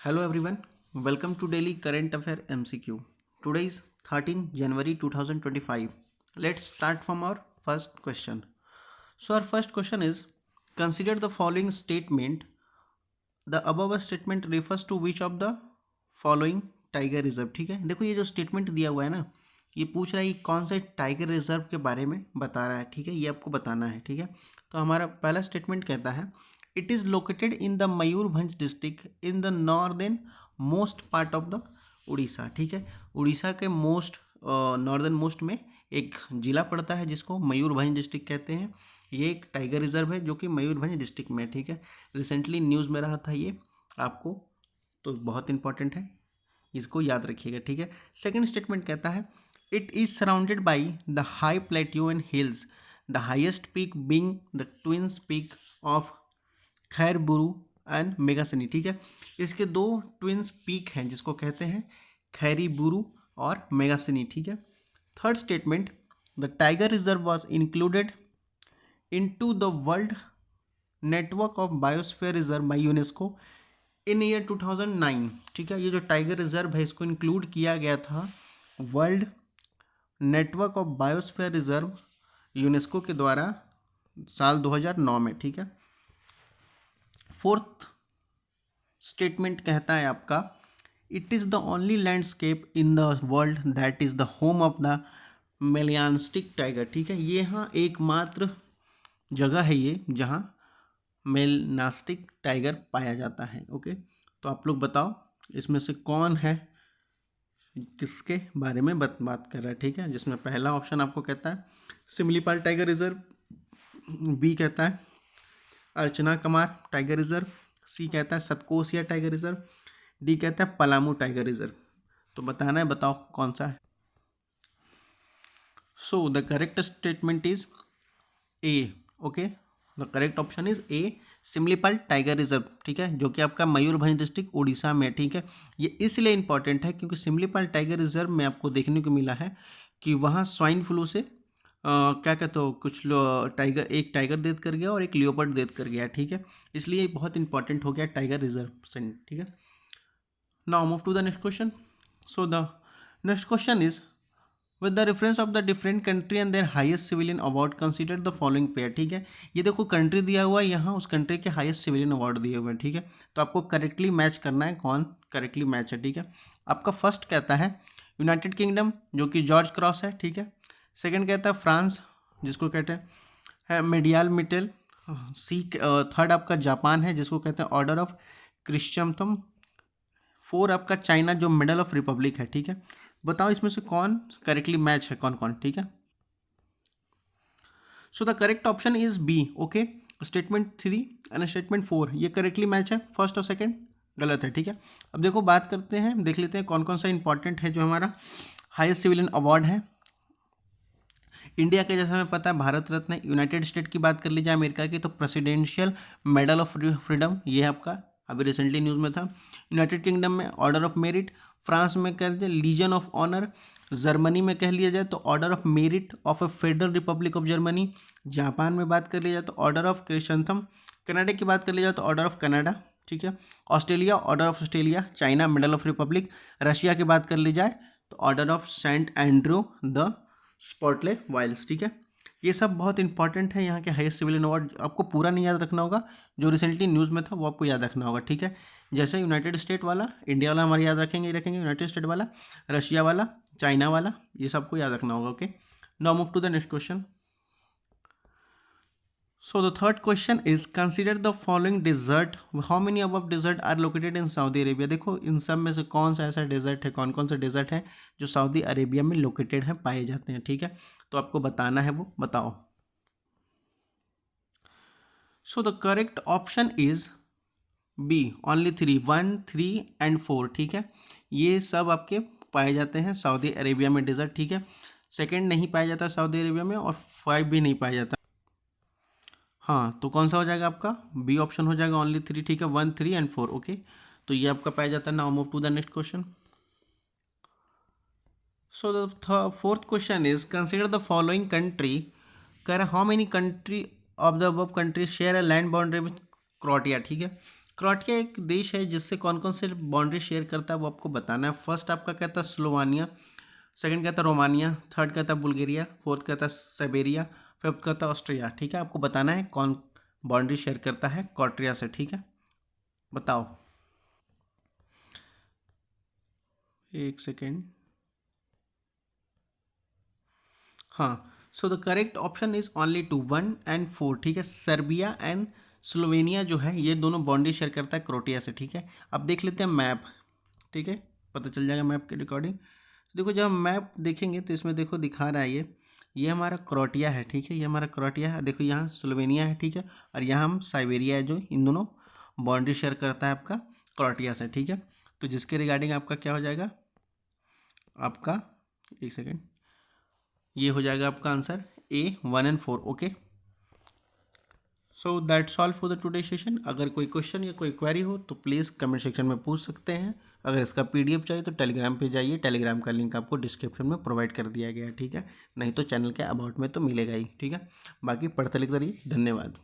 Hello everyone, welcome to Daily Current Affair MCQ. Today is 13 January 2025. Let's start from our first question. So our first question is, consider the following statement. The above statement refers to which of the following tiger reserve. ठीक है, देखो ये जो statement दिया हुआ है ना, ये पूछ रहा है कि कौन से टाइगर रिजर्व के बारे में बता रहा है. ठीक है, ये आपको बताना है. ठीक है, तो हमारा पहला स्टेटमेंट कहता है it is located in the Mayurbhanj district in the northern most part of the Orissa. ठीक है, उड़ीसा के मोस्ट नॉर्दर्न मोस्ट में एक जिला पड़ता है जिसको मयूरभंज डिस्ट्रिक्ट कहते हैं. ये एक टाइगर रिजर्व है जो कि मयूरभंज डिस्ट्रिक्ट में. ठीक है, रिसेंटली न्यूज़ में रहा था ये आपको, तो बहुत इंपॉर्टेंट है, इसको याद रखिएगा. ठीक है, सेकंड स्टेटमेंट कहता है it is surrounded by the high plateau and hills, the highest peak being the twins peak of Khairburu and Megasani. ठीक है, इसके दो ट्विंस पीक हैं जिसको कहते हैं खैरीबुरु और मेगासनी. ठीक है, third statement the tiger reserve was included into the world network of biosphere reserve by UNESCO in year 2009. ठीक है, ये जो टाइगर रिजर्व है इसको इंक्लूड किया गया था world network of biosphere reserve UNESCO के द्वारा साल 2009 में. ठीक है, फोर्थ स्टेटमेंट कहता है आपका it is the only landscape in the world that is the home of the melanistic tiger. ठीक है, ये यहाँ एकमात्र जगह है ये जहाँ मेलनास्टिक टाइगर पाया जाता है. ओके, तो आप लोग बताओ इसमें से कौन है, किसके बारे में बात कर रहा है. ठीक है, जिसमें पहला ऑप्शन आपको कहता है सिमलीपाल टाइगर रिजर्व, बी कहता है अर्चना कमार टाइगर रिजर्व, सी कहता है सतकोसिया टाइगर रिजर्व, डी कहता है पलामू टाइगर रिजर्व. तो बताना है, बताओ कौन सा है. So the correct statement is A. Okay, the correct option is A Similipal tiger reserve. ठीक है, जो कि आपका मयूरभंज डिस्ट्रिक्ट उड़ीसा में. ठीक है, ये इसलिए इंपॉर्टेंट है क्योंकि सिमलीपाल टाइगर रिजर्व में आपको देखने को मिला है कि वहाँ स्वाइन फ्लू से क्या कहते हो कुछ एक टाइगर डेथ कर गया और एक लियोपर्ड डेथ कर गया. ठीक है, इसलिए बहुत इंपॉर्टेंट हो गया टाइगर रिजर्व. ठीक है, now move to the next question. So the next question is with the reference of the different country and their highest civilian award consider the following pair. ठीक है, ये देखो कंट्री दिया हुआ है यहाँ, उस कंट्री के हाईएस्ट सिविलियन अवार्ड दिए हुए हैं. ठीक है, तो आपको करेक्टली मैच करना है कौन करेक्टली मैच है. ठीक है, आपका फर्स्ट कहता है यूनाइटेड किंगडम जो कि जॉर्ज क्रॉस है. ठीक है, सेकंड कहता है फ्रांस जिसको कहते हैं मेडियाल मिटेल. थर्ड आपका जापान है जिसको कहते हैं ऑर्डर ऑफ क्रिश्चियनतम. फोर आपका चाइना जो मेडल ऑफ रिपब्लिक है. ठीक है, बताओ इसमें से कौन करेक्टली मैच है, कौन कौन. ठीक है, so the correct option is B. Okay, statement 3 and statement 4 ये करेक्टली मैच है, फर्स्ट और सेकंड गलत है. ठीक है, अब देखो बात करते हैं, देख लेते हैं कौन कौन सा इंपॉर्टेंट है जो हमारा हाईएस्ट सिविलियन अवार्ड है इंडिया के. जैसा हमें पता है भारत रत्न है. यूनाइटेड स्टेट की बात कर ली जाए अमेरिका की तो प्रेसिडेंशियल मेडल ऑफ फ्रीडम ये है आपका, अभी रिसेंटली न्यूज़ में था. यूनाइटेड किंगडम में ऑर्डर ऑफ मेरिट, फ्रांस में कह लीजिए लीजन ऑफ ऑनर, जर्मनी में कह लिया जाए तो order of merit of A federal Republic of Germany, Japan में बात कर लिया जाए तो ऑर्डर ऑफ क्रिश्चियनथम, कनाडा की बात कर ली जाए तो ऑर्डर ऑफ कनाडा. ठीक है, Australia order of Australia, China medal of republic, Russia की बात कर ली जाए तो order of saint Andrew the apostle wiles. ठीक है, ये सब बहुत इंपॉर्टेंट है. यहाँ के हाईएस्ट सिविलियन अवार्ड आपको पूरा नहीं याद रखना होगा, जो रिसेंटली न्यूज़ में था वो आपको याद रखना होगा. ठीक है, जैसे यूनाइटेड स्टेट वाला, इंडिया वाला हमारे याद रखेंगे ही रखेंगे, यूनाइटेड स्टेट वाला, रशिया वाला, चाइना वाला, ये सबको याद रखना होगा. Okay, now move to the next question. So the third question is consider the following desert, how many above desert are located in Saudi Arabia. देखो इन सब में से कौन सा ऐसा डेजर्ट है, कौन कौन सा डेजर्ट है जो सऊदी अरेबिया में लोकेटेड है, पाए जाते हैं. ठीक है, तो आपको बताना है, वो बताओ. So the correct option is B only 3, 1, 3 and 4. ठीक है, ये सब आपके पाए जाते हैं सऊदी अरेबिया में डेजर्ट. ठीक है, सेकंड नहीं पाया जाता सऊदी अरेबिया में और 5 भी नहीं पाया जाता. हाँ, तो कौन सा हो जाएगा आपका, बी ऑप्शन हो जाएगा ओनली 3. ठीक है, 1, 3 एंड 4. ओके, तो ये आपका पाया जाता है. Now move to the next question. So the fourth question is consider the following country. कह रहा how many country of the above country share a land boundary with Croatia. ठीक है, क्रोएशिया एक देश है जिससे कौन कौन से बाउंड्री शेयर करता है वो आपको बताना है। फर्स्ट आपका कहता है स्लोवानिया, सेकंड कहता है रोमानिया, थर्ड कहता है बुल्गारिया, फोर्थ कहता है साइबेरिया, फिफ्थ कहता है ऑस्ट्रिया। ठीक है, आपको बताना है कौन बाउंड्री शेयर करता है क्रोएशिया से। ठीक है, बताओ, एक सेकेंड। हाँ, सो the correct option is only 2, 1 and 4। ठीक है, सर्बिया एंड स्लोवेनिया जो है ये दोनों बाउंड्री शेयर करता है क्रोएशिया से। ठीक है, अब देख लेते हैं मैप। ठीक है, पता चल जाएगा मैप के रिकॉर्डिंग। देखो जब हम मैप देखेंगे तो इसमें देखो दिखा रहा है ये हमारा क्रोएशिया है। ठीक है, ये हमारा क्रोएशिया है। देखो यहाँ स्लोवेनिया है। ठीक है, और यहाँ हम साइबेरिया है जो इन दोनों बाउंड्री शेयर करता है आपका क्रोएशिया से। ठीक है, तो जिसके रिगार्डिंग आपका क्या हो जाएगा, आपका एक सेकेंड, ये हो जाएगा आपका answer A 1 and 4। Okay, so that's all for the today session. अगर कोई क्वेश्चन या कोई क्वेरी हो तो प्लीज़ कमेंट सेक्शन में पूछ सकते हैं। अगर इसका PDF चाहिए तो टेलीग्राम पे जाइए, टेलीग्राम का लिंक आपको डिस्क्रिप्शन में प्रोवाइड कर दिया गया है। ठीक है, नहीं तो चैनल के अबाउट में तो मिलेगा ही। ठीक है, बाकी पढ़ते लिखते रहिए। धन्यवाद।